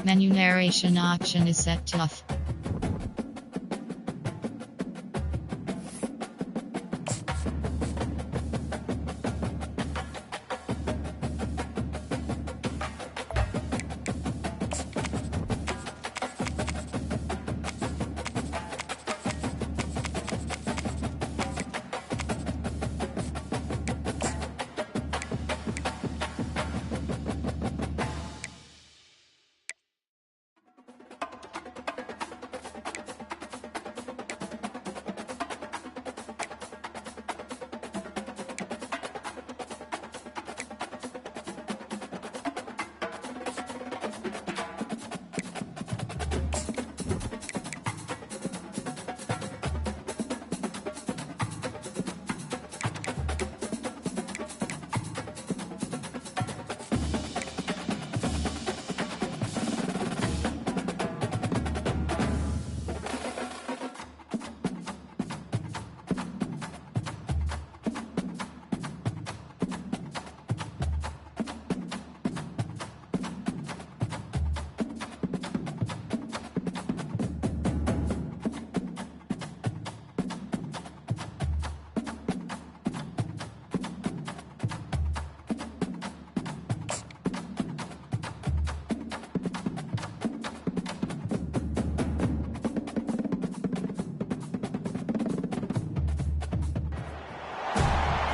Menu narration option is set to off.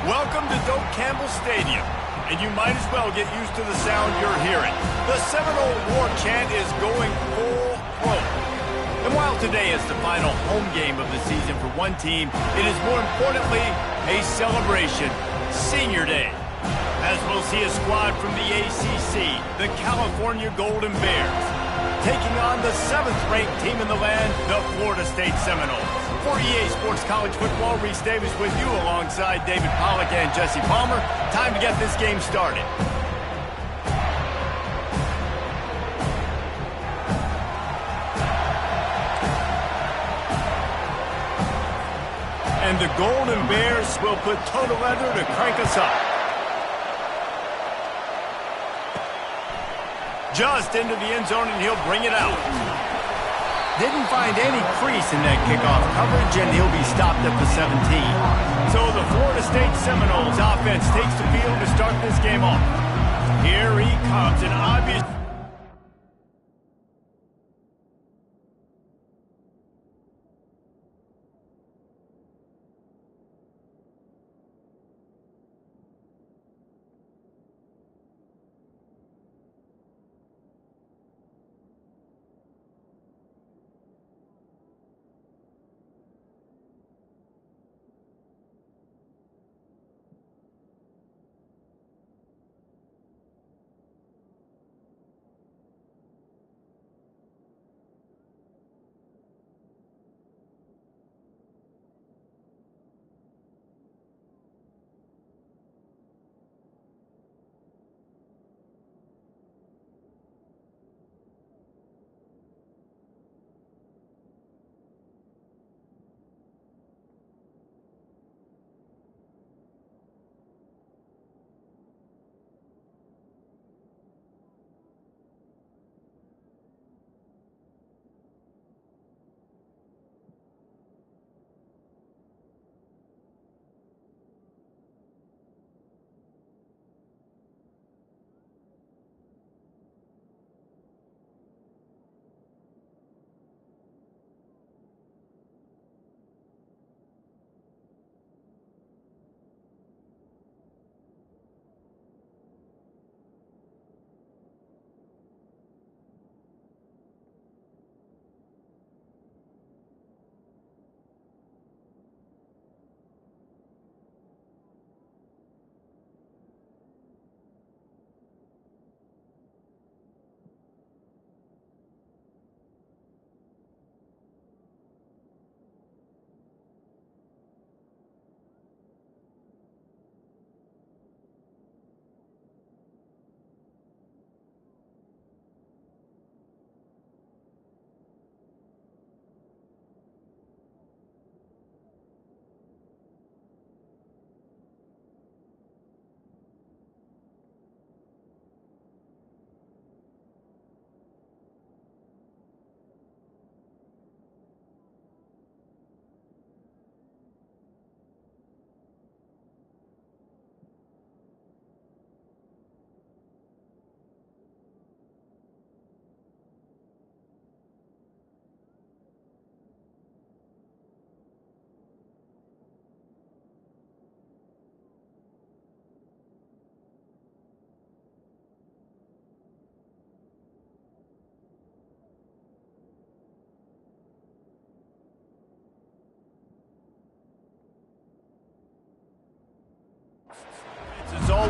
Welcome to Doak Campbell Stadium, and you might as well get used to the sound you're hearing. The Seminole War Chant is going full pro. And while today is the final home game of the season for one team, it is more importantly a celebration, Senior Day. As we'll see a squad from the ACC, the California Golden Bears, taking on the 7th-ranked team in the land, the Florida State Seminoles. For EA Sports College Football, Reese Davis with you alongside David Pollack and Jesse Palmer. Time to get this game started. And the Golden Bears will put total leather to crank us up. Just into the end zone, and he'll bring it out. Didn't find any crease in that kickoff coverage, and he'll be stopped at the 17. So the Florida State Seminoles offense takes the field to start this game off. Here he comes, an obvious...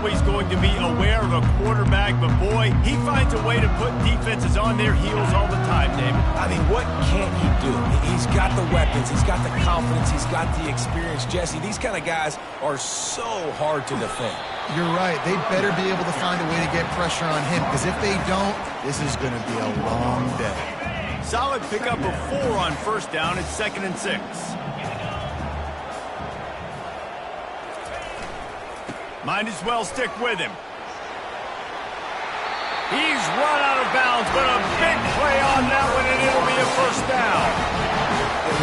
always going to be aware of a quarterback, but boy, he finds a way to put defenses on their heels all the time, David. I mean, what can't he do? He's got the weapons, he's got the confidence, he's got the experience. Jesse, these kind of guys are so hard to defend. You're right. They better be able to find a way to get pressure on him, because if they don't, this is going to be a long day. Solid pickup of 4 on first down. It's 2nd and 6. Might as well stick with him. He's run out of bounds, but a big play on that one, and it'll be a first down.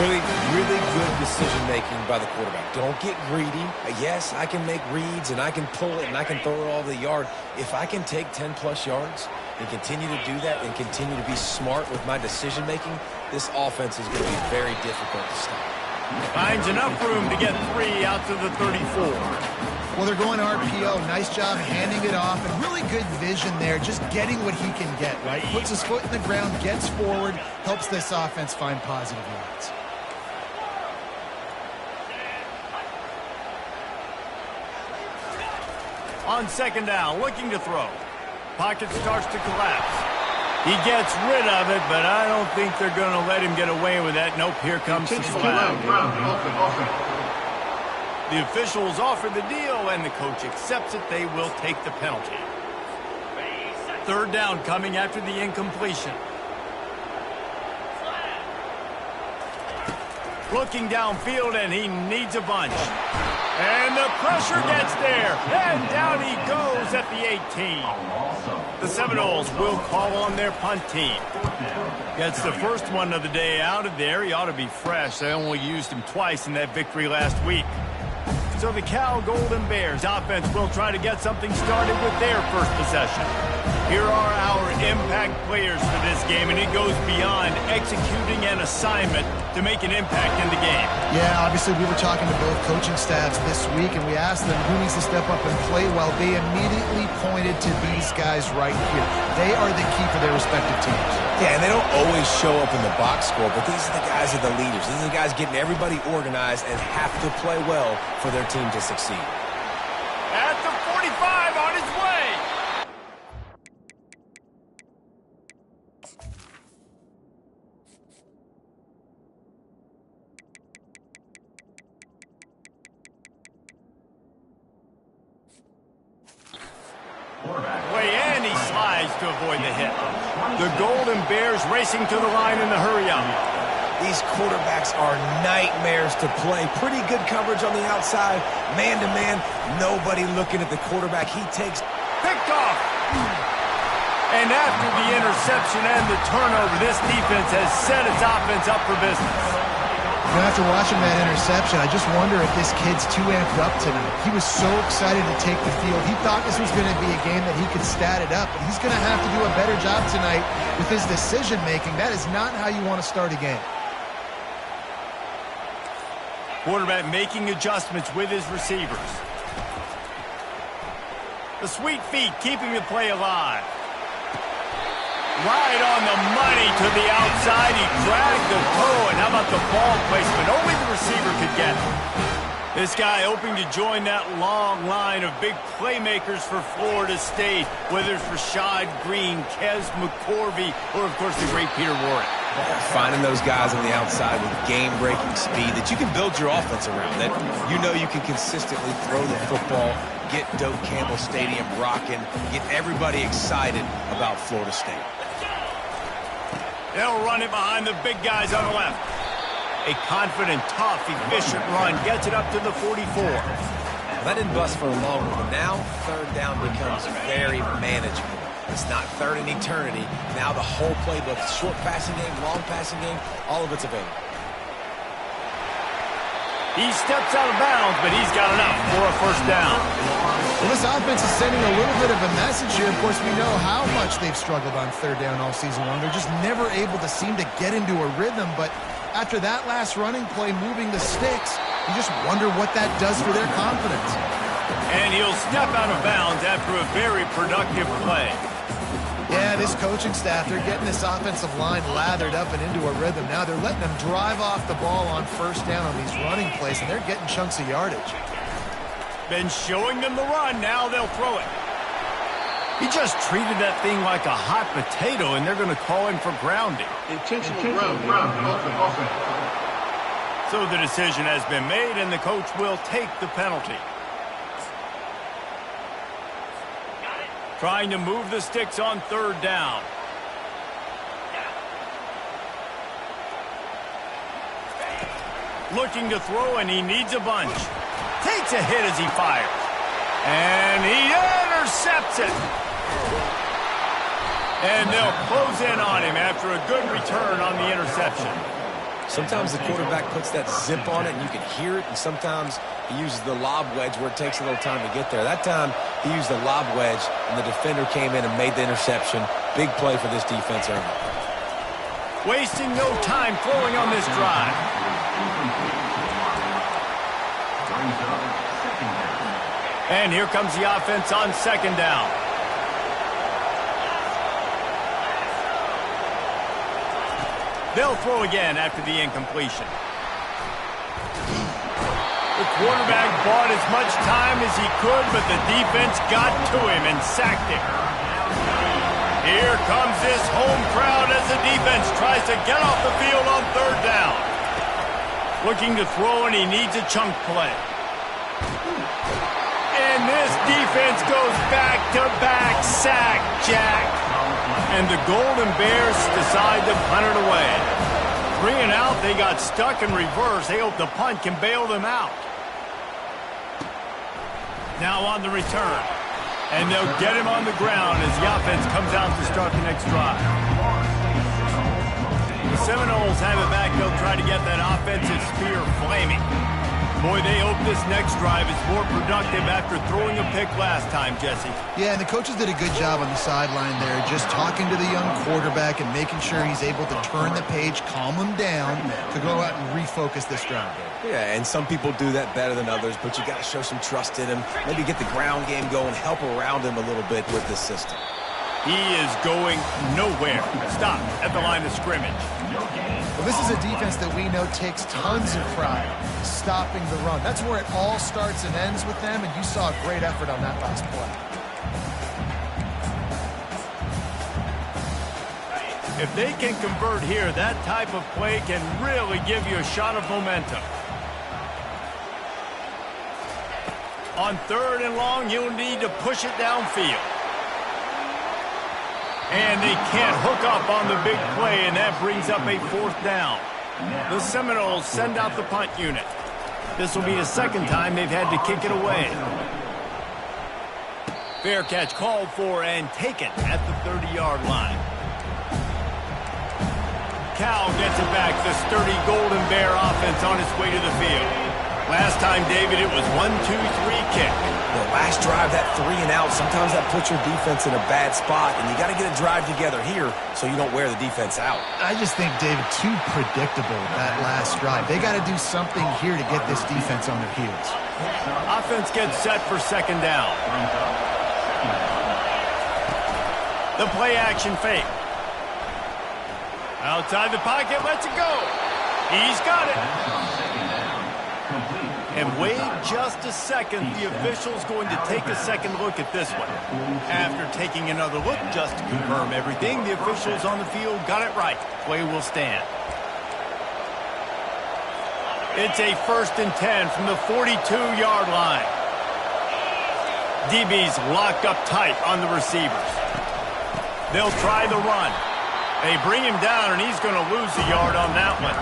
Really, really good decision-making by the quarterback. Don't get greedy. Yes, I can make reads, and I can pull it, and I can throw it all over the yard. If I can take 10-plus yards and continue to do that and continue to be smart with my decision-making, this offense is going to be very difficult to stop. Finds enough room to get 3 out to the 34. Well, they're going RPO. Nice job handing it off, and really good vision there, just getting what he can get, right? Puts his foot in the ground, gets forward, helps this offense find positive yards. On 2nd down, looking to throw. Pocket starts to collapse. He gets rid of it, but I don't think they're going to let him get away with that. Nope, here comes the flag. The officials offer the deal, and the coach accepts it. They will take the penalty. 3rd down coming after the incompletion. Looking downfield, and he needs a bunch. And the pressure gets there, and down he goes at the 18. The Seminoles will call on their punt team. Gets the first one of the day out of there. He ought to be fresh. They only used him twice in that victory last week. So the Cal Golden Bears offense will try to get something started with their first possession. Here are our impact players for this game, and it goes beyond executing an assignment to make an impact in the game. Yeah, obviously we were talking to both coaching staffs this week, and we asked them who needs to step up and play well. They immediately pointed to these guys right here. They are the key for their respective teams. Yeah, and they don't always show up in the box score, but these are the guys that are the leaders. These are the guys getting everybody organized and have to play well for their team to succeed. At the 45, on his way. And he slides to avoid the hit. The Golden Bears racing to the line in the hurry-up. These quarterbacks are nightmares to play. Pretty good coverage on the outside. Man-to-man, nobody looking at the quarterback. He takes... Picked off. And after the interception and the turnover, this defense has set its offense up for business. After watching that interception, I just wonder if this kid's too amped up tonight. He was so excited to take the field. He thought this was going to be a game that he could stat it up, but he's going to have to do a better job tonight with his decision-making. That is not how you want to start a game. Quarterback making adjustments with his receivers. The sweet feet keeping the play alive. Right on the money to the outside. He dragged the toe, and how about the ball placement? Only the receiver could get it. This guy hoping to join that long line of big playmakers for Florida State, whether it's Rashad Green, Kez McCorvey, or, of course, the great Peter Warrick. Finding those guys on the outside with game-breaking speed that you can build your offense around, that you know you can consistently throw the football, get Doak Campbell Stadium rocking, get everybody excited about Florida State. They'll run it behind the big guys on the left. A confident, tough, efficient run gets it up to the 44. Well, that didn't bust for long, but now 3rd down becomes very manageable. It's not third in eternity. Now the whole playbook, short passing game, long passing game, all of it's available. He steps out of bounds, but he's got enough for a first down. Well, this offense is sending a little bit of a message here. Of course, we know how much they've struggled on 3rd down all season long. They're just never able to seem to get into a rhythm, but after that last running play, moving the sticks, you just wonder what that does for their confidence. And he'll step out of bounds after a very productive play. Yeah, this coaching staff, they're getting this offensive line lathered up and into a rhythm. Now they're letting them drive off the ball on 1st down on these running plays, and they're getting chunks of yardage. Been showing them the run. Now they'll throw it. He just treated that thing like a hot potato, and they're going to call him for grounding. Intentional grounding. So the decision has been made, and the coach will take the penalty. Trying to move the sticks on third down. Looking to throw, and he needs a bunch. Takes a hit as he fires. And he intercepts it. And they'll close in on him after a good return on the interception. Sometimes the quarterback puts that zip on it and you can hear it, and sometimes he uses the lob wedge where it takes a little time to get there. That time he used the lob wedge and the defender came in and made the interception. Big play for this defense early. Wasting no time throwing on this drive. And here comes the offense on second down. They'll throw again after the incompletion. The quarterback bought as much time as he could, but the defense got to him and sacked him. Here comes this home crowd as the defense tries to get off the field on third down. Looking to throw, and he needs a chunk play. And this defense goes back-to-back sack, Jack. And the Golden Bears decide to punt it away. 3 and out, they got stuck in reverse. They hope the punt can bail them out. Now on the return. And they'll get him on the ground as the offense comes out to start the next drive. The Seminoles have it back. They'll try to get that offensive spear flaming. Boy, they hope this next drive is more productive after throwing a pick last time, Jesse. Yeah, and the coaches did a good job on the sideline there, just talking to the young quarterback and making sure he's able to turn the page, calm him down, to go out and refocus this drive. Yeah, and some people do that better than others, but you got to show some trust in him. Maybe get the ground game going, help around him a little bit with this system. He is going nowhere. Stop at the line of scrimmage. Well, this is a defense that we know takes tons of pride stopping the run. That's where it all starts and ends with them, and you saw a great effort on that last play. If they can convert here, that type of play can really give you a shot of momentum. On third and long, you'll need to push it downfield. And they can't hook up on the big play, and that brings up a fourth down. The Seminoles send out the punt unit. This will be the second time they've had to kick it away. Fair catch called for and taken at the 30-yard line. Cal gets it back. The sturdy Golden Bear offense on its way to the field. Last time, David, it was 1-2-3 kick. The last drive, that 3 and out, sometimes that puts your defense in a bad spot, and you got to get a drive together here so you don't wear the defense out. I just think, David, too predictable, that last drive. They got to do something here to get this defense on their heels. Offense gets set for second down. The play action fake. Outside the pocket, lets it go. He's got it. And wait just a second. The official's going to take a second look at this one. After taking another look just to confirm everything, the officials on the field got it right. Play will stand. It's a 1st and 10 from the 42-yard line. DB's locked up tight on the receivers. They'll try the run. They bring him down, and he's going to lose a yard on that one.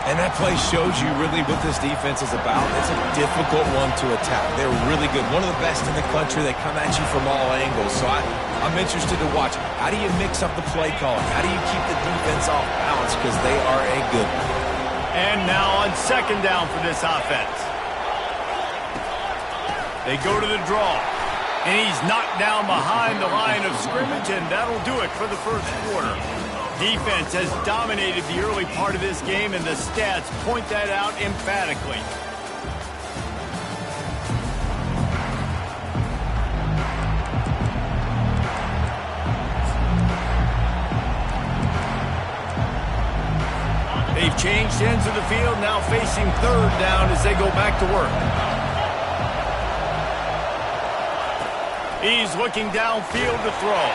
And that play shows you really what this defense is about. It's a difficult one to attack. They're really good. One of the best in the country. They come at you from all angles. So I'm interested to watch. How do you mix up the play calling? How do you keep the defense off balance? Because they are a good one. And now on second down for this offense. They go to the draw. And he's knocked down behind the line of scrimmage, and that'll do it for the first quarter. Defense has dominated the early part of this game, and the stats point that out emphatically. They've changed ends of the field, now facing third down as they go back to work. He's looking downfield to throw.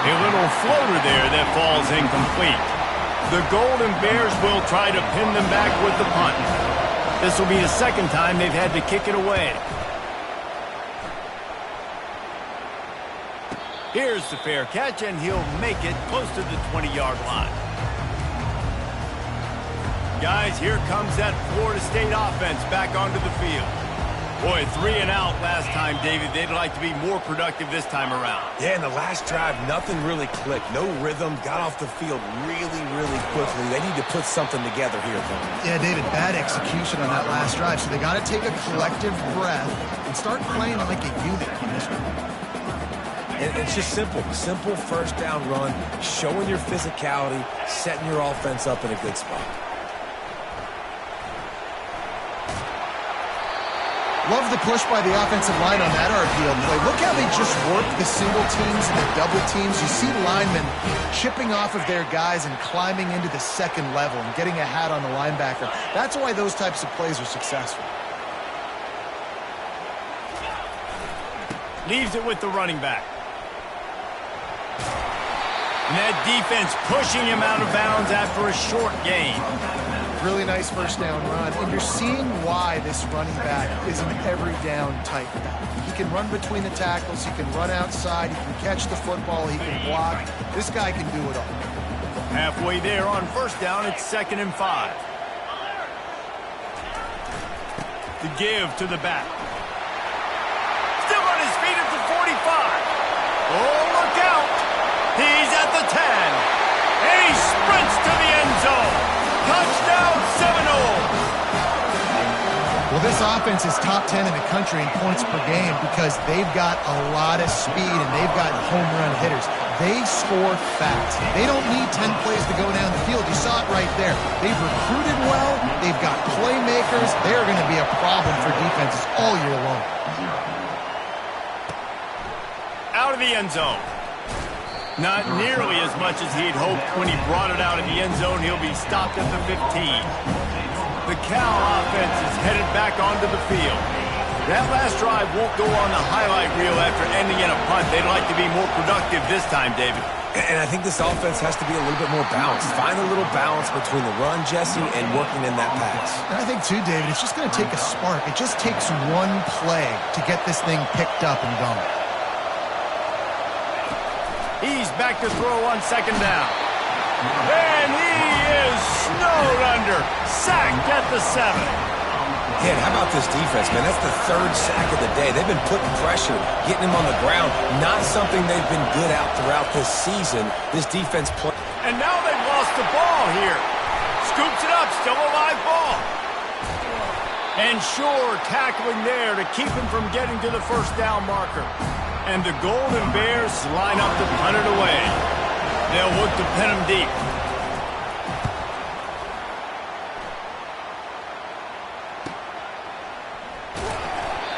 A little floater there that falls incomplete. The Golden Bears will try to pin them back with the punt. This will be the second time they've had to kick it away. Here's the fair catch, and he'll make it close to the 20-yard line. Guys, here comes that Florida State offense back onto the field. Boy, 3 and out last time, David. They'd like to be more productive this time around. Yeah, in the last drive, nothing really clicked. No rhythm, got off the field really, really quickly. They need to put something together here, though. Yeah, David, bad execution on that last drive, so they got to take a collective breath and start playing like a unit on this one. And it's just simple. Simple first down run, showing your physicality, setting your offense up in a good spot. Love the push by the offensive line on that RPO play. Look how they just work the single teams and the double teams. You see linemen chipping off of their guys and climbing into the second level and getting a hat on the linebacker. That's why those types of plays are successful. Leaves it with the running back. And that defense pushing him out of bounds after a short gain. Really nice first down run, and you're seeing why this running back is an every down type back. He can run between the tackles, he can run outside, he can catch the football, he can block. This guy can do it all. Halfway there on first down, it's 2nd and 5. The give to the back. Still on his feet at the 45. Oh, look out! He's at the 10. And he sprints to the end zone. Touchdown, Seminoles! Well, this offense is top 10 in the country in points per game because they've got a lot of speed and they've got home run hitters. They score fast. They don't need 10 plays to go down the field. You saw it right there. They've recruited well. They've got playmakers. They're going to be a problem for defenses all year long. Out of the end zone. Not nearly as much as he'd hoped when he brought it out of the end zone. He'll be stopped at the 15. The Cal offense is headed back onto the field. That last drive won't go on the highlight reel after ending in a punt. They'd like to be more productive this time, David. And I think this offense has to be a little bit more balanced. Find a little balance between the run, Jesse, and working in that pass. And I think, too, David, it's just going to take a spark. It just takes one play to get this thing picked up and going. He's back to throw on 2nd down. And he is snowed under. Sacked at the 7. Yeah, and how about this defense, man? That's the 3rd sack of the day. They've been putting pressure, getting him on the ground. Not something they've been good at throughout this season. This defense play. And now they've lost the ball here. Scoops it up, still a live ball. And Shore tackling there to keep him from getting to the first down marker. And the Golden Bears line up to punt it away. They'll look to pin him deep.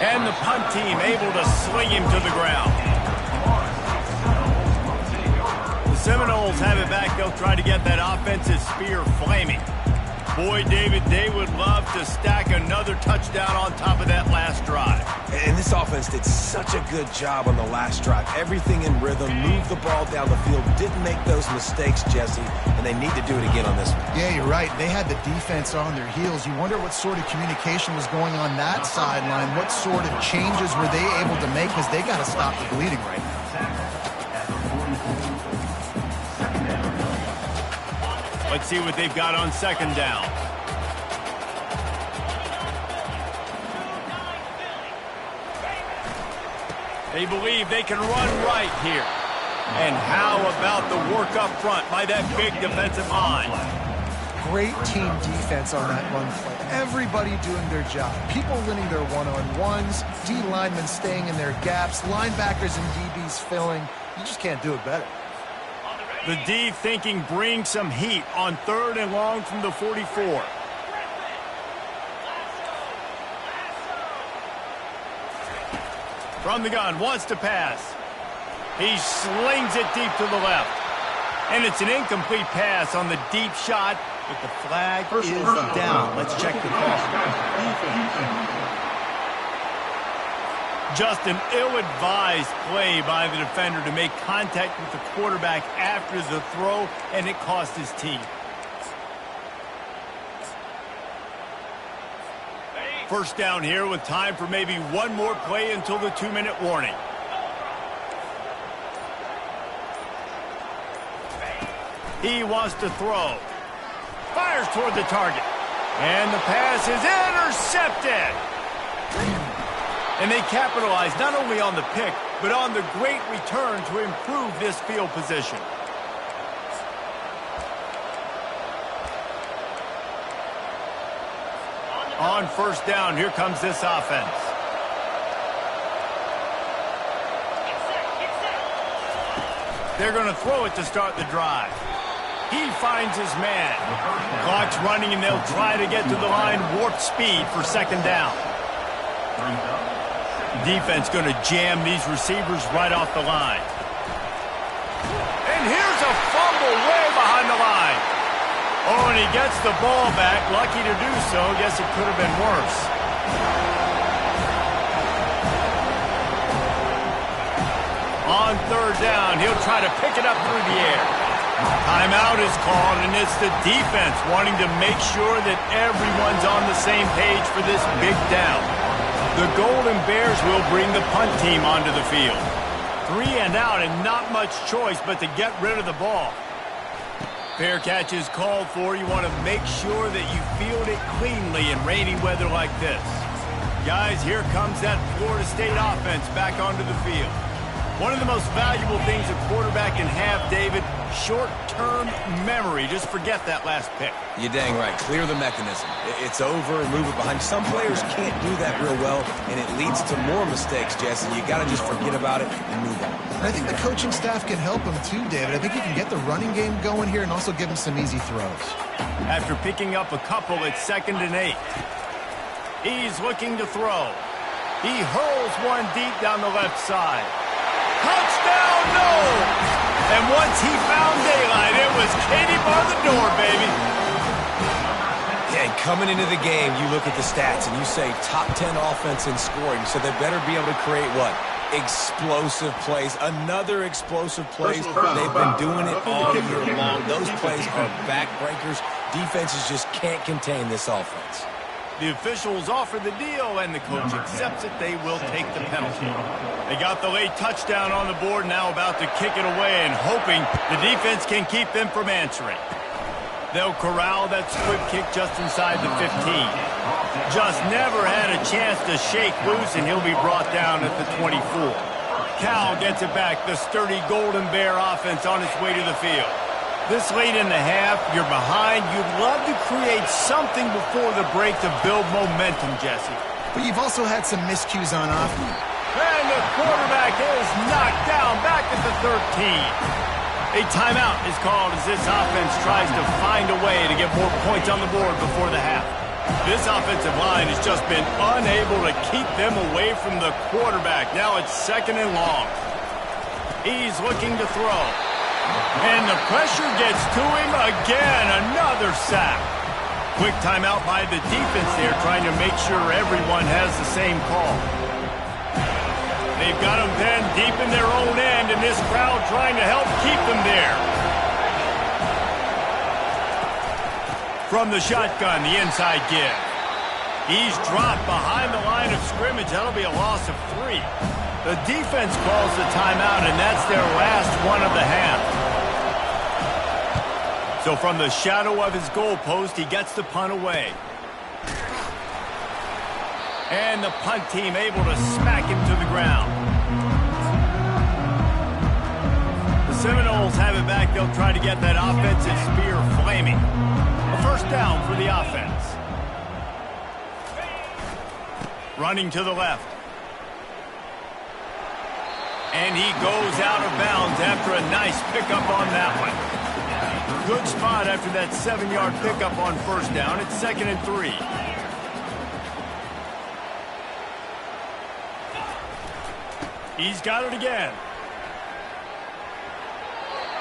And the punt team able to sling him to the ground. The Seminoles have it back. They'll try to get that offensive spear flaming. Boy, David, they would love to stack another touchdown on top of that last drive. And this offense did such a good job on the last drive. Everything in rhythm, moved the ball down the field, didn't make those mistakes, Jesse, and they need to do it again on this one. Yeah, you're right. They had the defense on their heels. You wonder what sort of communication was going on that sideline. What sort of changes were they able to make because they got to stop the bleeding right now. Let's see what they've got on 2nd down. They believe they can run right here. And how about the work up front by that big defensive line? Great team defense on that run play. Everybody doing their job. People winning their one-on-ones, D linemen staying in their gaps, linebackers and DBs filling. You just can't do it better. The D thinking bring some heat on 3rd and long from the 44. From the gun, wants to pass. He slings it deep to the left. And it's an incomplete pass on the deep shot, but the flag is down. Let's check the call. Just an ill-advised play by the defender to make contact with the quarterback after the throw, and it cost his team. First down here with time for maybe one more play until the 2-minute warning. He wants to throw. Fires toward the target. And the pass is intercepted. And they capitalize not only on the pick, but on the great return to improve this field position. On first down, here comes this offense. They're going to throw it to start the drive. He finds his man. Clock's running, and they'll try to get to the line warp speed for second down. Defense going to jam these receivers right off the line. And here's a fumble way behind the line. Oh, and he gets the ball back. Lucky to do so. Guess it could have been worse. On third down, he'll try to pick it up through the air. Timeout is called, and it's the defense wanting to make sure that everyone's on the same page for this big down. The Golden Bears will bring the punt team onto the field. 3 and out, and not much choice but to get rid of the ball. Fair catch is called for. You want to make sure that you field it cleanly in rainy weather like this. Guys, here comes that Florida State offense back onto the field. One of the most valuable things a quarterback can have, David, short-term memory. Just forget that last pick. You're dang right. Clear the mechanism. It's over and move it behind. Some players can't do that real well, and it leads to more mistakes, Jesse. You got to just forget about it and move on. I think the coaching staff can help him too, David. I think he can get the running game going here and also give him some easy throws. After picking up a couple, it's 2nd and 8. He's looking to throw. He hurls one deep down the left side. Touchdown, no! And once he found daylight, it was Katie bar the door, baby. Yeah, and coming into the game, you look at the stats and you say top 10 offense in scoring, so they better be able to create what? Explosive plays. Another explosive plays. They've been doing it all year long. Those plays are backbreakers. Defenses just can't contain this offense. The officials offer the deal, and the coach accepts it. They will take the penalty. They got the late touchdown on the board, now about to kick it away and hoping the defense can keep them from answering. They'll corral that squib kick just inside the 15. Just never had a chance to shake loose, and he'll be brought down at the 24. Cal gets it back. The sturdy Golden Bear offense on its way to the field. This late in the half, you're behind. You'd love to create something before the break to build momentum, Jesse. But you've also had some miscues on offense. And the quarterback is knocked down back at the 13. A timeout is called as this offense tries to find a way to get more points on the board before the half. This offensive line has just been unable to keep them away from the quarterback. Now it's 2nd and long. He's looking to throw. And the pressure gets to him again. Another sack. Quick timeout by the defense there, trying to make sure everyone has the same call. They've got them then deep in their own end, and this crowd trying to help keep them there. From the shotgun, the inside give. He's dropped behind the line of scrimmage. That'll be a loss of 3. The defense calls the timeout, and that's their last one of the half. So from the shadow of his goalpost, he gets the punt away. And the punt team able to smack him to the ground. The Seminoles have it back. They'll try to get that offensive spear flaming. A first down for the offense. Running to the left. And he goes out of bounds after a nice pickup on that one. Good spot after that 7-yard pickup on first down. It's 2nd and 3. He's got it again.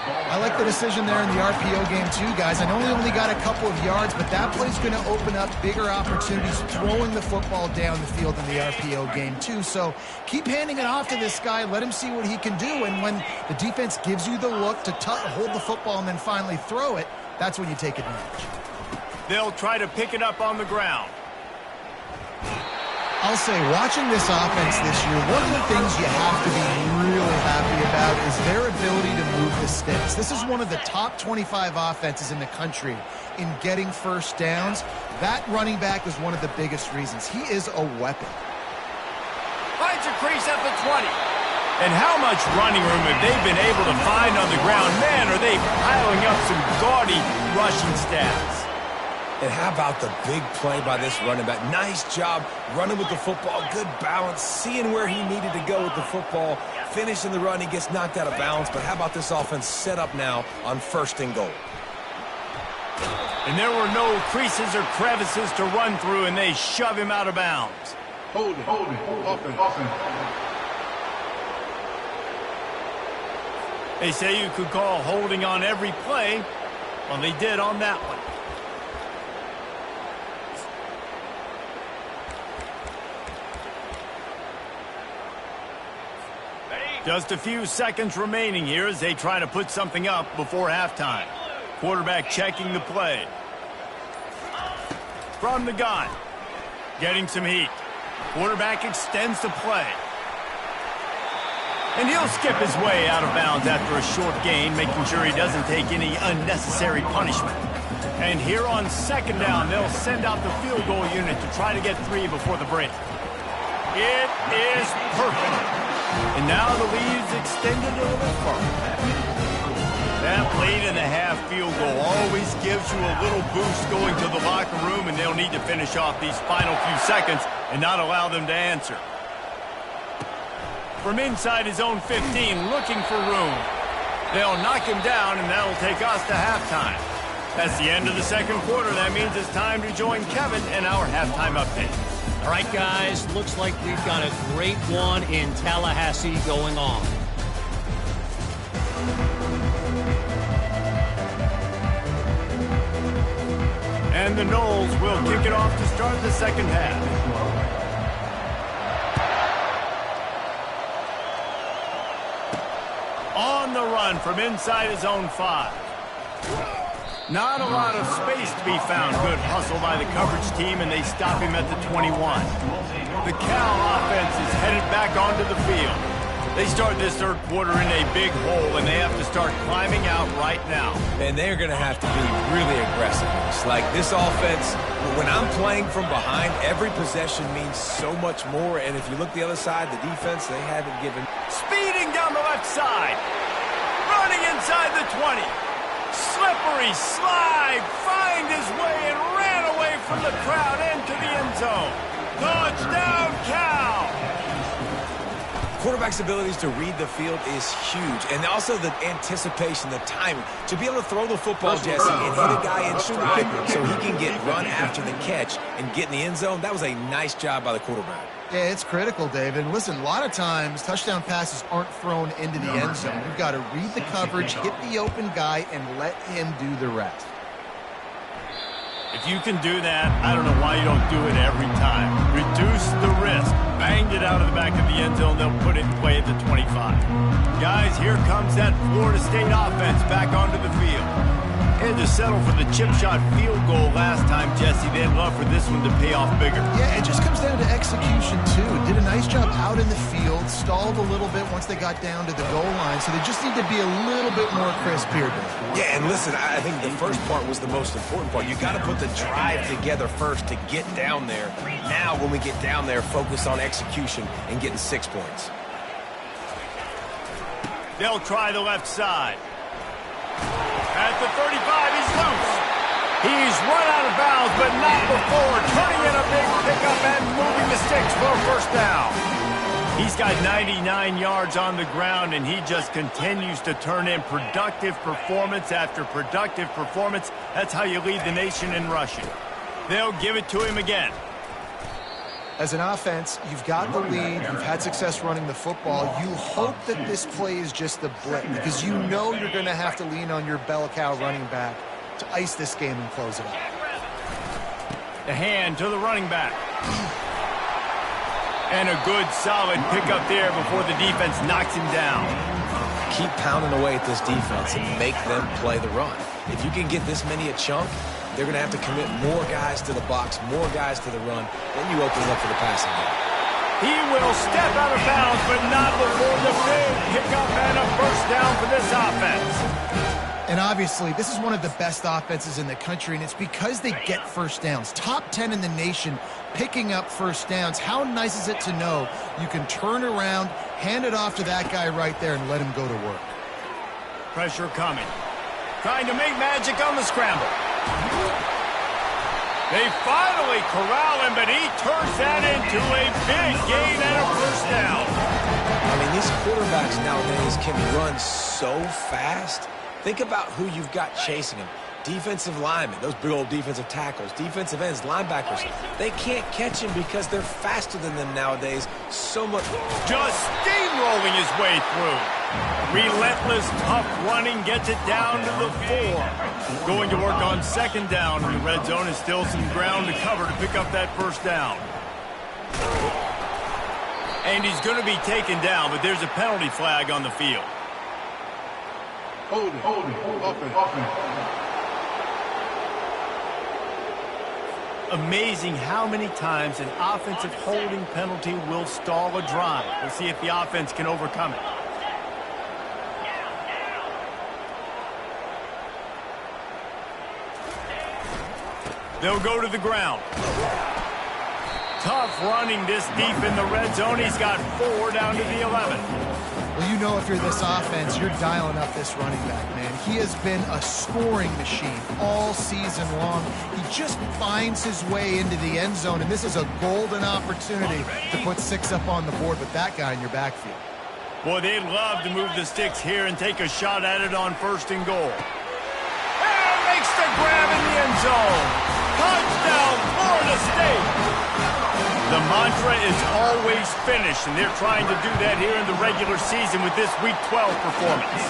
I like the decision there in the RPO game too, guys. I know he only got a couple of yards, but that play's going to open up bigger opportunities throwing the football down the field in the RPO game too. So keep handing it off to this guy. Let him see what he can do. And when the defense gives you the look to hold the football and then finally throw it, that's when you take advantage. They'll try to pick it up on the ground. I'll say, watching this offense this year, one of the things you have to be really happy about is their ability to move the sticks. This is one of the top 25 offenses in the country in getting first downs. That running back is one of the biggest reasons. He is a weapon. Finds a crease at the 20. And how much running room have they been able to find on the ground? Man, are they piling up some gaudy rushing stats. And how about the big play by this running back? Nice job running with the football, good balance, seeing where he needed to go with the football, finishing the run. He gets knocked out of bounds, but how about this offense set up now on 1st and goal? And there were no creases or crevices to run through, and they shove him out of bounds. Hold it, offense. They say you could call holding on every play. Well, they did on that one. Just a few seconds remaining here as they try to put something up before halftime. Quarterback checking the play. From the gun. Getting some heat. Quarterback extends the play. And he'll skip his way out of bounds after a short gain, making sure he doesn't take any unnecessary punishment. And here on 2nd down, they'll send out the field goal unit to try to get 3 before the break. It is perfect. And now the lead's extended a little further. That late-in-the-half field goal always gives you a little boost going to the locker room, and they'll need to finish off these final few seconds and not allow them to answer. From inside his own 15, looking for room. They'll knock him down, and that'll take us to halftime. That's the end of the 2nd quarter. That means it's time to join Kevin and our halftime update. All right, guys, looks like we've got a great one in Tallahassee going on. And the Noles will kick it off to start the 2nd half. On the run from inside his own 5. Not a lot of space to be found. Good hustle by the coverage team, and they stop him at the 21. The Cal offense is headed back onto the field. They start this 3rd quarter in a big hole, and they have to start climbing out right now. And they're going to have to be really aggressive. It's like this offense, when I'm playing from behind, every possession means so much more. And if you look the other side, the defense, they haven't given. Speeding down the left side. Running inside the 20. Slippery slide, find his way and ran away from the crowd into the end zone. Touchdown, Cal! Quarterback's abilities to read the field is huge, and also the anticipation, the timing. To be able to throw the football, Jesse, and hit a guy in stride so he can get run after the catch and get in the end zone, that was a nice job by the quarterback. Yeah, it's critical, David. And listen, a lot of times touchdown passes aren't thrown into the end zone. You've got to read the coverage, hit the open guy, and let him do the rest. If you can do that, I don't know why you don't do it every time. Reduce the risk. Banged it out of the back of the end zone. They'll put it in play at the 25. Guys, here comes that Florida State offense back onto the field. Had to settle for the chip shot field goal last time, Jesse. They'd love for this one to pay off bigger. Yeah, it just comes down to execution, too. Did a nice job out in the field, stalled a little bit once they got down to the goal line, so they just need to be a little bit more crisp here. Yeah, and listen, I think the first part was the most important part. You got to put the drive together first to get down there. Now, when we get down there, focus on execution and getting 6 points. They'll try the left side. At the 35, he's loose. He's run out of bounds, but not before turning in a big pickup and moving the sticks for a 1st down. He's got 99 yards on the ground, and he just continues to turn in productive performance after productive performance. That's how you lead the nation in rushing. They'll give it to him again. As an offense, you've got the lead, you've had success running the football. You hope that this play is just a blip because you know you're going to have to lean on your bell cow running back to ice this game and close it up. The hand to the running back. And a good solid pickup there before the defense knocks him down. Keep pounding away at this defense and make them play the run. If you can get this many a chunk, they're going to have to commit more guys to the box, more guys to the run. Then you open up for the passing game. He will step out of bounds, but not before the big pickup and a first down for this offense. And obviously, this is one of the best offenses in the country, and it's because they get first downs. Top 10 in the nation picking up first downs. How nice is it to know you can turn around, hand it off to that guy right there, and let him go to work. Pressure coming. Trying to make magic on the scramble. They finally corral him, but he turns that into a big gain and a first down. I mean, these quarterbacks nowadays can run so fast. Think about who you've got chasing him. Defensive linemen, those big old defensive tackles, defensive ends, linebackers. They can't catch him because they're faster than them nowadays. So much. Just steamrolling his way through. Relentless, tough running gets it down to the 4. Going to work on second down in the red zone is still some ground to cover to pick up that first down. And he's going to be taken down, but there's a penalty flag on the field. Hold it. Offense. Amazing how many times an offensive holding penalty will stall a drive. We'll see if the offense can overcome it. They'll go to the ground. Tough running this deep in the red zone. He's got 4 down to the 11. Well, you know if you're this offense, you're dialing up this running back, man. He has been a scoring machine all season long. He just finds his way into the end zone, and this is a golden opportunity to put 6 up on the board with that guy in your backfield. Boy, they'd love to move the sticks here and take a shot at it on 1st and goal. And makes the grab in the end zone. Touchdown, Florida State. The mantra is always finish, and they're trying to do that here in the regular season with this Week 12 performance.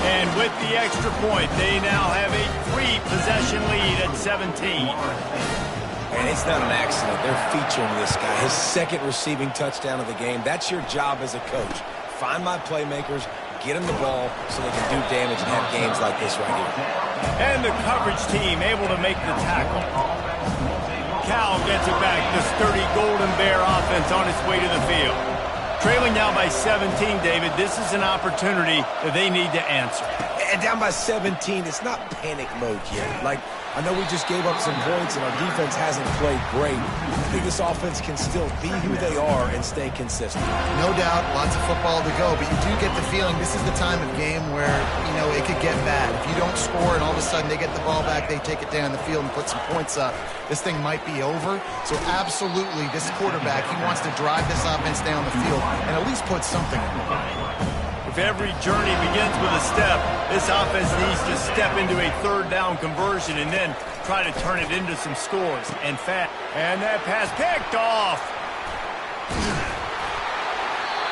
And with the extra point, they now have a 3-possession lead at 17. And it's not an accident. They're featuring this guy. His 2nd receiving touchdown of the game. That's your job as a coach. Find my playmakers, get them the ball so they can do damage and have games like this right here. And the coverage team able to make the tackle. Cal gets it back. The sturdy Golden Bear offense on its way to the field. Trailing now by 17, David. This is an opportunity that they need to answer. And down by 17, it's not panic mode yet. Like, I know we just gave up some points and our defense hasn't played great. I think this offense can still be who they are and stay consistent. No doubt, lots of football to go, but you do get the feeling this is the time of game where, you know, it could get bad. If you don't score and all of a sudden they get the ball back, they take it down the field and put some points up, this thing might be over. So absolutely, this quarterback, he wants to drive this offense down the field and at least put something in the line. If every journey begins with a step, this offense needs to step into a 3rd down conversion and then try to turn it into some scores. And that pass picked off.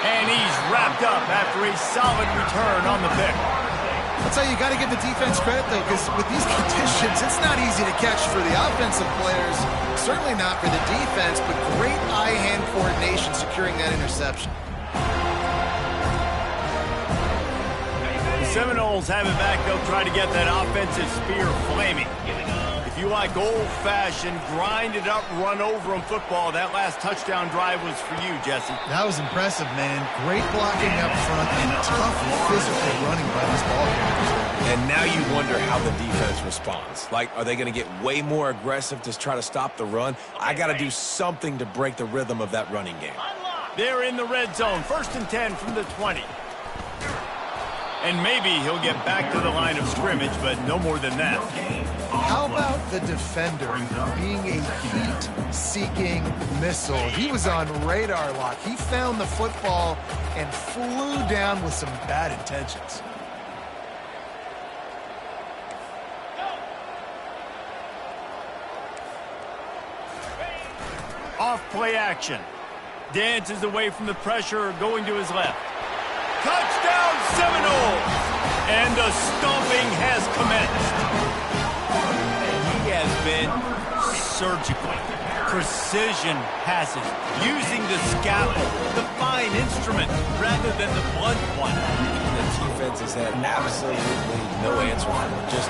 And he's wrapped up after a solid return on the pick. That's how you got to give the defense credit, though, because with these conditions, it's not easy to catch for the offensive players. Certainly not for the defense, but great eye-hand coordination securing that interception. Seminoles have it back. They'll try to get that offensive spear flaming. If you like old-fashioned, grind-it-up, run-over-'em football, that last touchdown drive was for you, Jesse. That was impressive, man. Great blocking up front and tough physical running by these ball carriers. And now you wonder how the defense responds. Like, are they going to get way more aggressive to try to stop the run? I got to do something to break the rhythm of that running game. They're in the red zone. 1st and 10 from the 20. And maybe he'll get back to the line of scrimmage, but no more than that. How about the defender being a heat-seeking missile? He was on radar lock. He found the football and flew down with some bad intentions. Off play action. Dances away from the pressure, going to his left. Touchdown Seminoles! And the stomping has commenced. He has been surgical. Precision passes, using the scalpel, the fine instrument, rather than the blunt one. The defense has had absolutely no answer for him. Just,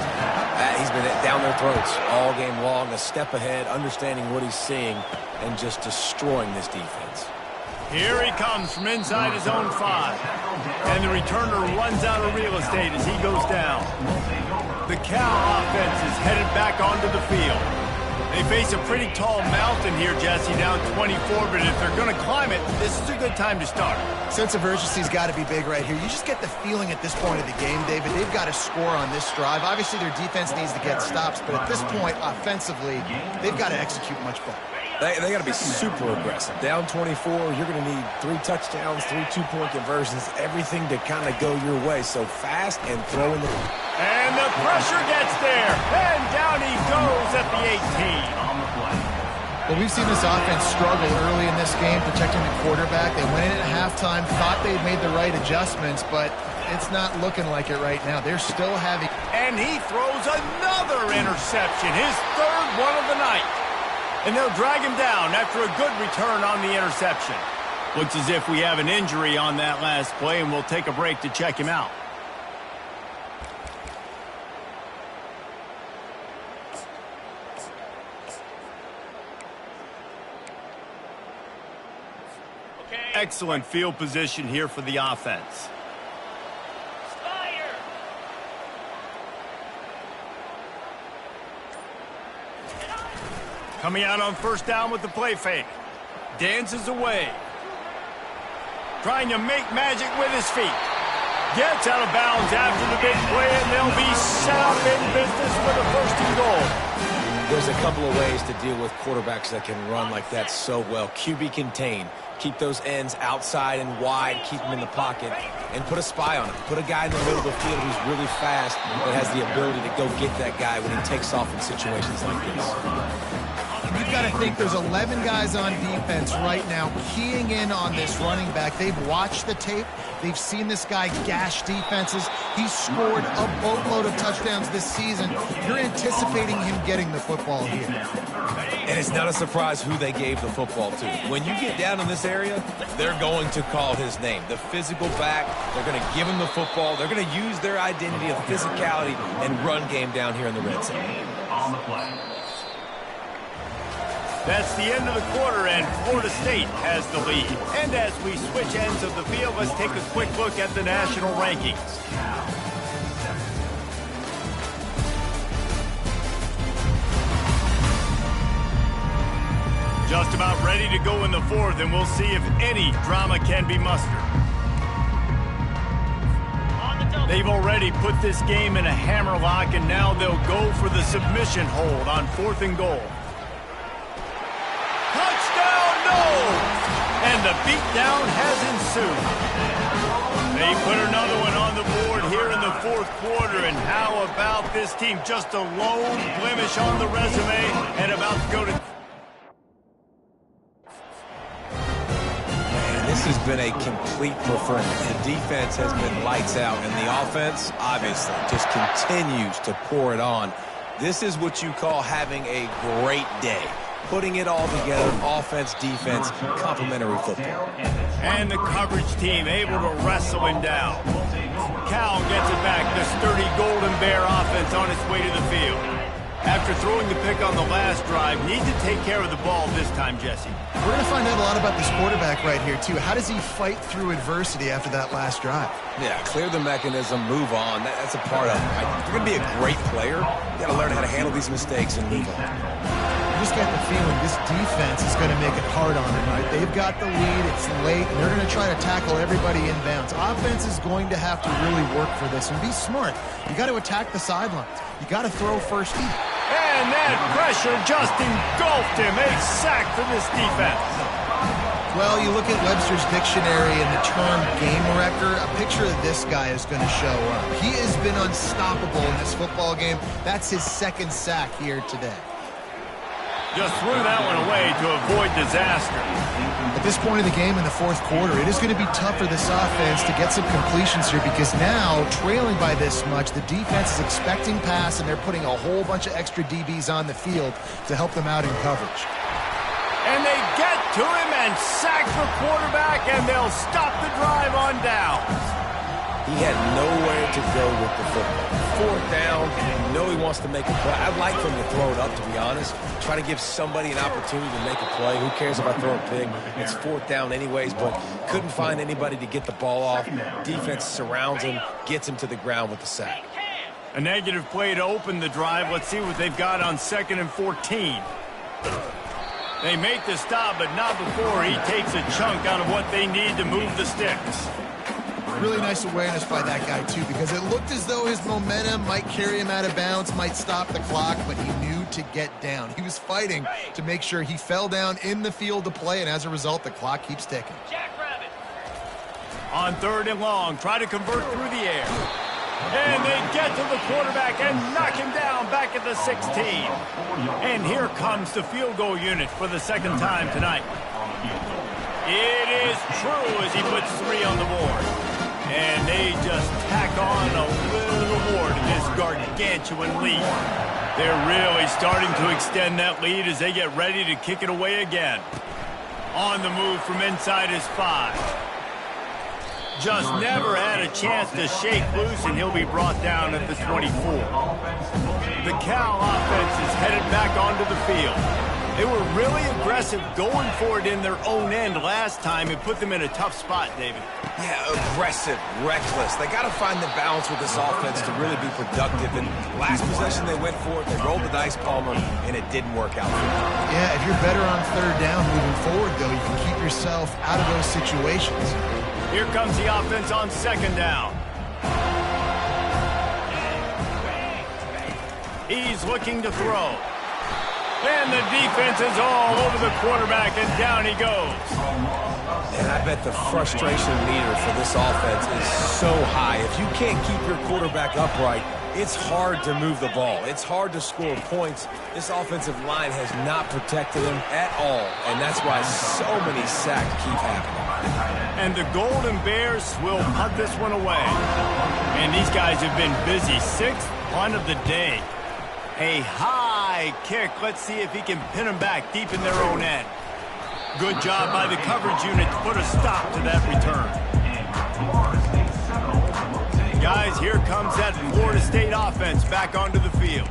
he's been down their throats all game long, a step ahead, understanding what he's seeing, and just destroying this defense. Here he comes from inside his own 5. And the returner runs out of real estate as he goes down. The Cal offense is headed back onto the field. They face a pretty tall mountain here, Jesse, down 24, but if they're going to climb it, this is a good time to start. Sense of urgency's got to be big right here. You just get the feeling at this point of the game, David, they've got to score on this drive. Obviously, their defense needs to get stops, but at this point, offensively, they've got to execute much better. They got to be super aggressive. Down 24, you're going to need 3 touchdowns, 3 two-point conversions, everything to kind of go your way. So fast and throwing the ball. And the pressure gets there. And down he goes at the 18. Well, we've seen this offense struggle early in this game, protecting the quarterback. They went in at halftime, thought they'd made the right adjustments, but it's not looking like it right now. They're still having... And he throws another interception, his 3rd one of the night. And they'll drag him down after a good return on the interception. Looks as if we have an injury on that last play, and we'll take a break to check him out. Excellent field position here for the offense. Coming out on first down with the play fake. Dances away. Trying to make magic with his feet. Gets out of bounds after the big play, and they'll be set up in business with a 1st and goal. There's a couple of ways to deal with quarterbacks that can run like that so well. QB contain. Keep those ends outside and wide. Keep them in the pocket. And put a spy on him. Put a guy in the middle of the field who's really fast but has the ability to go get that guy when he takes off in situations like this. You've got to think there's 11 guys on defense right now keying in on this running back. They've watched the tape. They've seen this guy gash defenses. He's scored a boatload of touchdowns this season. You're anticipating him getting the football here. And it's not a surprise who they gave the football to. When you get down in this area, they're going to call his name. The physical back, they're going to give him the football. They're going to use their identity of physicality and run game down here in the red zone. On the play. That's the end of the quarter, and Florida State has the lead. And as we switch ends of the field, let's take a quick look at the national rankings. Just about ready to go in the 4th, and we'll see if any drama can be mustered. They've already put this game in a hammerlock, and now they'll go for the submission hold on 4th and goal. And the beatdown has ensued. They put another one on the board here in the 4th quarter, and how about this team? Just a lone blemish on the resume and about to go to... Man, this has been a complete performance. The defense has been lights out, and the offense, obviously, just continues to pour it on. This is what you call having a great day. Putting it all together, offense, defense, complementary football. And the coverage team able to wrestle him down. Cal gets it back. The sturdy Golden Bear offense on its way to the field. After throwing the pick on the last drive, need to take care of the ball this time, Jesse. We're going to find out a lot about this quarterback right here, too. How does he fight through adversity after that last drive? Yeah, clear the mechanism, move on. That's a part of it. Right? If you're going to be a great player, you got to learn how to handle these mistakes and move on. You just get the feeling this defense is going to make it hard on him, right? They've got the lead, it's late, and they're going to try to tackle everybody inbounds. Offense is going to have to really work for this and be smart. You got to attack the sidelines. You got to throw first deep. And that pressure just engulfed him. A sack for this defense. Well, you look at Webster's dictionary and the term game wrecker, a picture of this guy is going to show up. He has been unstoppable in this football game. That's his 2nd sack here today. Just threw that one away. to avoid disaster. At this point in the game in the fourth quarter, it is going to be tough for this offense to get some completions here because now, trailing by this much, the defense is expecting pass, and they're putting a whole bunch of extra DBs on the field to help them out in coverage. And they get to him and sack the quarterback, and they'll stop the drive on downs. He had nowhere to go with the football. Fourth down, you know he wants to make a play. I'd like for him to throw it up, to be honest. Try to give somebody an opportunity to make a play. Who cares if I throw a pick? It's fourth down anyways, but couldn't find anybody to get the ball off. Defense surrounds him, gets him to the ground with the sack. A negative play to open the drive. Let's see what they've got on 2nd and 14. They make the stop, but not before he takes a chunk out of what they need to move the sticks. Really nice awareness by that guy, too, because it looked as though his momentum might carry him out of bounds, might stop the clock, but he knew to get down. He was fighting to make sure he fell down in the field to play, and as a result, the clock keeps ticking. On 3rd and long, try to convert through the air. And they get to the quarterback and knock him down back at the 16. And here comes the field goal unit for the 2nd time tonight. It is true as he puts 3 on the board. And they just tack on a little more to this gargantuan lead. They're really starting to extend that lead as they get ready to kick it away again. On the move from inside his 5. Just never had a chance to shake loose, and he'll be brought down at the 24. The Cal offense is headed back onto the field. They were really aggressive going for it in their own end last time. It put them in a tough spot, David. Yeah, aggressive, reckless. They got to find the balance with this offense to really be productive. And last possession they went for it, they rolled the dice, Palmer, and it didn't work out for them. Yeah, if you're better on 3rd down moving forward, though, you can keep yourself out of those situations. Here comes the offense on 2nd down. He's looking to throw. And the defense is all over the quarterback, and down he goes. And I bet the frustration meter for this offense is so high. If you can't keep your quarterback upright, it's hard to move the ball. It's hard to score points. This offensive line has not protected him at all, and that's why so many sacks keep happening. And the Golden Bears will punt this one away. And these guys have been busy. 6th punt of the day. A high kick. Let's see if he can pin them back deep in their own end. Good job by the coverage unit to put a stop to that return. Guys, here comes that Florida State offense back onto the field.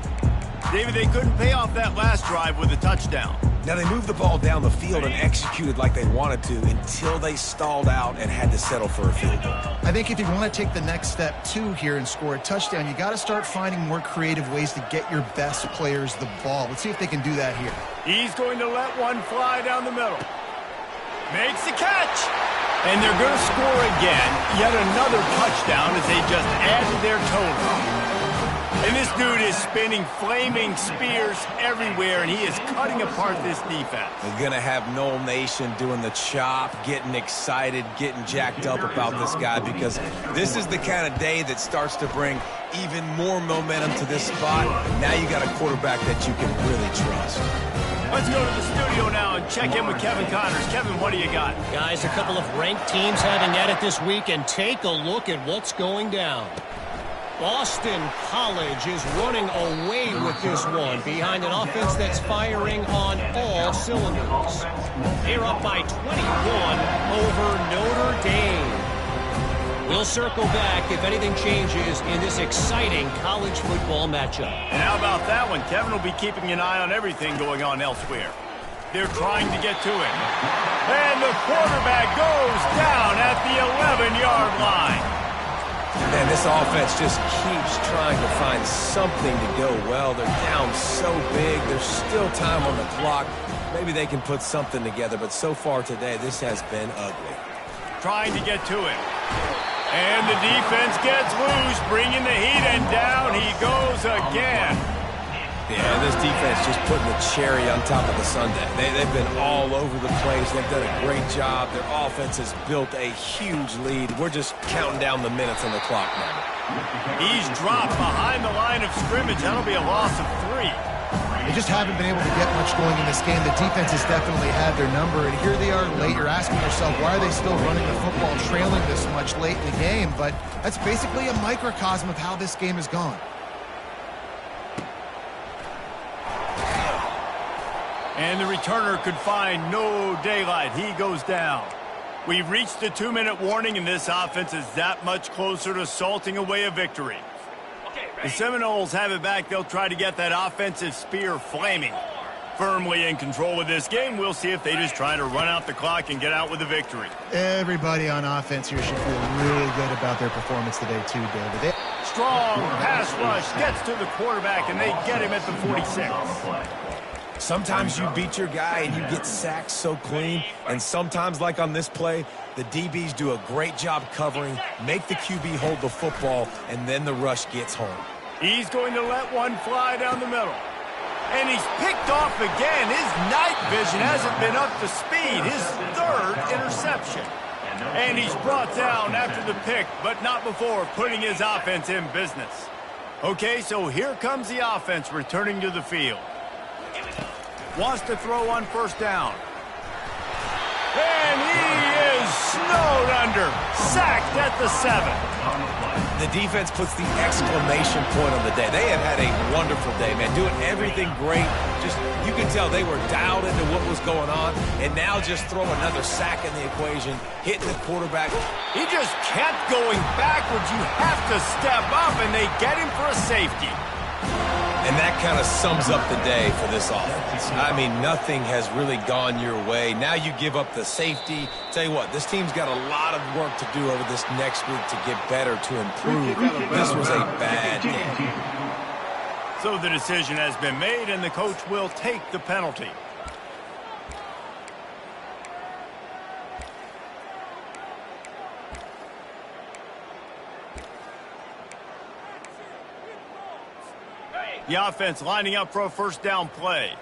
David, they couldn't pay off that last drive with a touchdown. Now, they moved the ball down the field and executed like they wanted to until they stalled out and had to settle for a field goal. I think if you want to take the next step, too, here and score a touchdown, you got to start finding more creative ways to get your best players the ball. Let's see if they can do that here. He's going to let one fly down the middle. Makes the catch. And they're going to score again. Yet another touchdown as they just added their total. And this dude is spinning flaming spears everywhere, and he is cutting apart this defense. They're going to have Noel Nation doing the chop, getting excited, getting jacked up about this guy, because this is the kind of day that starts to bring even more momentum to this spot. Now you got a quarterback that you can really trust. Let's go to the studio now and check in with Kevin Connors. Kevin, what do you got? Guys, a couple of ranked teams having at it this week, and take a look at what's going down. Boston College is running away with this one behind an offense that's firing on all cylinders. They're up by 21 over Notre Dame. We'll circle back if anything changes in this exciting college football matchup. And how about that one? Kevin will be keeping an eye on everything going on elsewhere. They're trying to get to him. And the quarterback goes down at the 11-yard line. Man, this offense just keeps trying to find something to go well. They're down so big. There's still time on the clock. Maybe they can put something together, but so far today, this has been ugly. Trying to get to him. And the defense gets loose, bringing the heat, and down he goes again. Yeah, this defense just putting the cherry on top of the sundae. They've been all over the place. They've done a great job. Their offense has built a huge lead. We're just counting down the minutes on the clock now. He's dropped behind the line of scrimmage. That'll be a loss of 3. They just haven't been able to get much going in this game. The defense has definitely had their number, and here they are late. You're asking yourself, why are they still running the football, trailing this much late in the game? But that's basically a microcosm of how this game has gone. And the returner could find no daylight. He goes down. We've reached the 2-minute warning, and this offense is that much closer to salting away a victory. The Seminoles have it back. They'll try to get that offensive spear flaming. Firmly in control of this game. We'll see if they just try to run out the clock and get out with a victory. Everybody on offense here should feel really good about their performance today too, David. Strong pass rush gets to the quarterback, and they get him at the 46. Sometimes you beat your guy and you get sacked so clean, and sometimes, like on this play, the DBs do a great job covering, make the QB hold the football, and then the rush gets home. He's going to let one fly down the middle. And he's picked off again. His night vision hasn't been up to speed. His third interception. And he's brought down after the pick, but not before putting his offense in business. Okay, so here comes the offense returning to the field. Wants to throw on first down. And he is snowed under. Sacked at the 7. The defense puts the exclamation point on the day. They had a wonderful day, man, doing everything great. Just, you can tell they were dialed into what was going on, and now just throw another sack in the equation, hitting the quarterback. He just kept going backwards. You have to step up, and they get him for a safety. And that kind of sums up the day for this offense. I mean, nothing has really gone your way. Now you give up the safety. Tell you what, this team's got a lot of work to do over this next week to get better, to improve. This was a bad game. So the decision has been made, and the coach will take the penalty. The offense lining up for a first down play.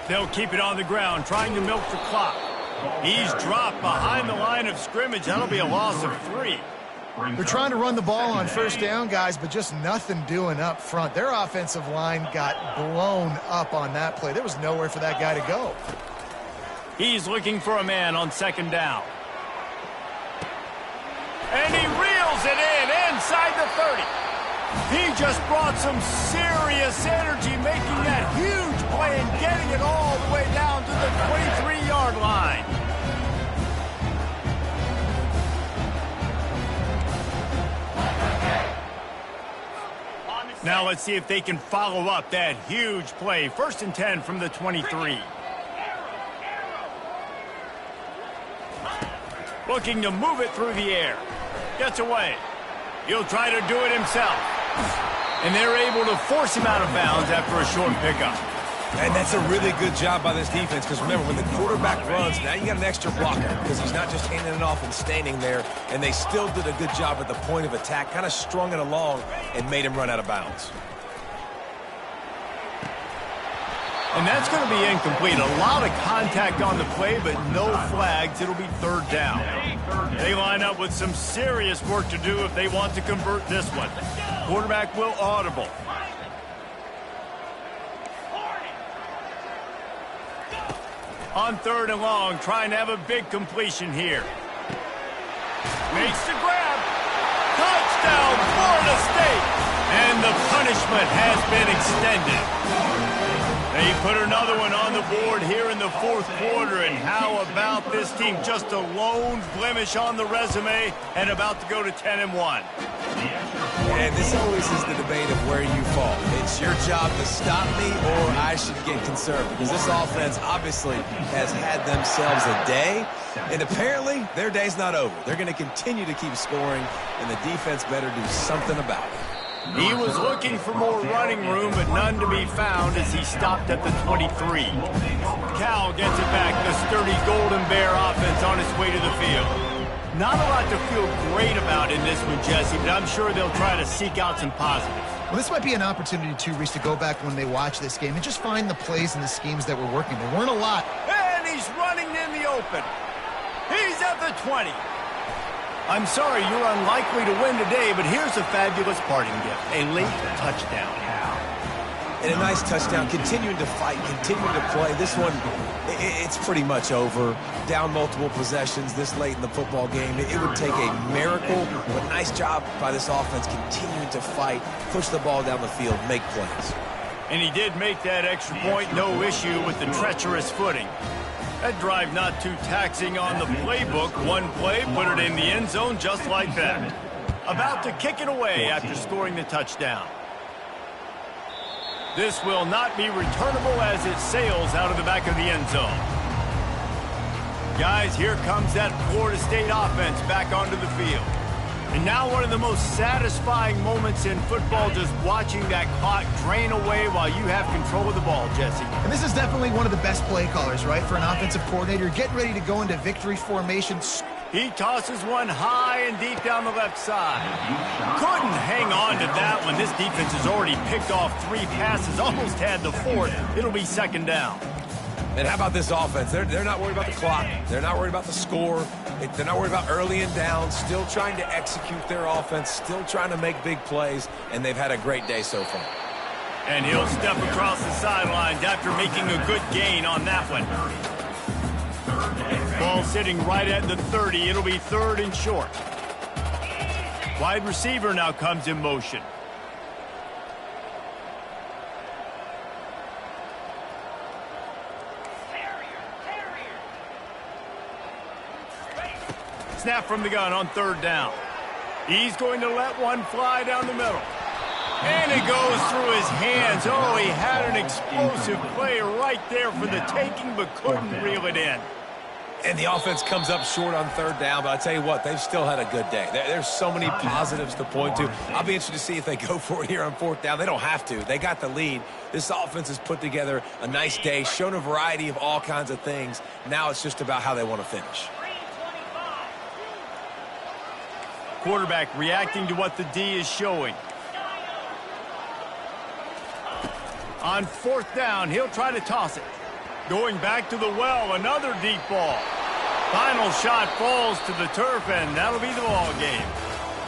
They'll keep it on the ground, trying to milk the clock. He's dropped behind the line of scrimmage. That'll be a loss of 3. They're trying to run the ball on first down, guys, but just nothing doing up front. Their offensive line got blown up on that play. There was nowhere for that guy to go. He's looking for a man on second down. And he reels it in inside the 30. He just brought some serious energy, making that huge play and getting it all the way down to the 23-yard line. Now let's see if they can follow up that huge play. 1st and 10 from the 23. Looking to move it through the air. Gets away. He'll try to do it himself. And they're able to force him out of bounds after a short pickup. And that's a really good job by this defense, because remember, when the quarterback runs, now you got an extra blocker, because he's not just handing it off and standing there, and they still did a good job at the point of attack, kind of strung it along and made him run out of bounds. And that's going to be incomplete. A lot of contact on the play, but no flags. It'll be 3rd down. They line up with some serious work to do if they want to convert this one. Quarterback will audible. On 3rd and long, trying to have a big completion here. Makes the grab. Touchdown, Florida State. And the punishment has been extended. They put another one on the board here in the 4th quarter, and how about this team? Just a lone blemish on the resume and about to go to 10-1. And this always is the debate of where you fall. It's your job to stop me, or I should get concerned, because this offense obviously has had themselves a day, and apparently their day's not over. They're going to continue to keep scoring, and the defense better do something about it. He was looking for more running room, but none to be found as he stopped at the 23. Cal gets it back. The sturdy Golden Bear offense on its way to the field. Not a lot to feel great about in this one, Jesse, but I'm sure they'll try to seek out some positives. Well, this might be an opportunity, too, Reese, to go back when they watch this game and just find the plays and the schemes that were working. There weren't a lot. And he's running in the open. He's at the 20. I'm sorry you're unlikely to win today, but here's a fabulous parting gift. A late touchdown. and a nice touchdown, continuing to fight, continuing to play. This one, it's pretty much over. Down multiple possessions this late in the football game. It would take a miracle, but nice job by this offense continuing to fight, push the ball down the field, make plays. And he did make that extra point, no issue with the treacherous footing. That drive not too taxing on the playbook. One play, put it in the end zone just like that. About to kick it away after scoring the touchdown. This will not be returnable as it sails out of the back of the end zone. Guys, here comes that Florida State offense back onto the field. And now one of the most satisfying moments in football, just watching that clock drain away while you have control of the ball, Jesse. And this is definitely one of the best play callers, right, for an offensive coordinator. Getting ready to go into victory formation. He tosses one high and deep down the left side. Couldn't hang on to that one. This defense has already picked off 3 passes, almost had the 4th. It'll be second down. And how about this offense? They're not worried about the clock. They're not worried about the score. They're not worried about early and down. Still trying to execute their offense. Still trying to make big plays. And they've had a great day so far. And he'll step across the sidelines after making a good gain on that one. Ball sitting right at the 30. It'll be 3rd and short. Wide receiver now comes in motion. Snap from the gun on 3rd down. He's going to let one fly down the middle. And it goes through his hands. Oh, he had an explosive play right there for the taking, but couldn't reel it in. And the offense comes up short on 3rd down, but I'll tell you what, they've still had a good day. There's so many positives to point to. I'll be interested to see if they go for it here on 4th down. They don't have to. They got the lead. This offense has put together a nice day, shown a variety of all kinds of things. Now it's just about how they want to finish. Quarterback reacting to what the D is showing. On 4th down, he'll try to toss it. Going back to the well, another deep ball. Final shot falls to the turf, and that'll be the ball game.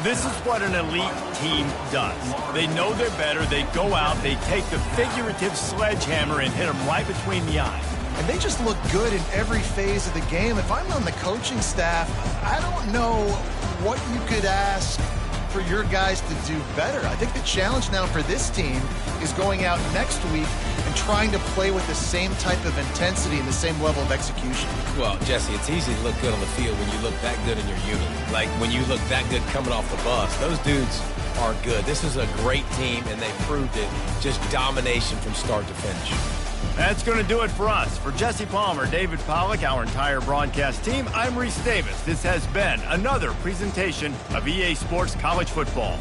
This is what an elite team does. They know they're better. They go out, they take the figurative sledgehammer and hit them right between the eyes. And they just look good in every phase of the game. If I'm on the coaching staff, I don't know what you could ask for your guys to do better. I think the challenge now for this team is going out next week and trying to play with the same type of intensity and the same level of execution. Well, Jesse, it's easy to look good on the field when you look that good in your unit. Like when you look that good coming off the bus. Those dudes are good. This is a great team, and they proved it. Just domination from start to finish. That's going to do it for us. For Jesse Palmer, David Pollack, our entire broadcast team, I'm Reese Davis. This has been another presentation of EA Sports College Football.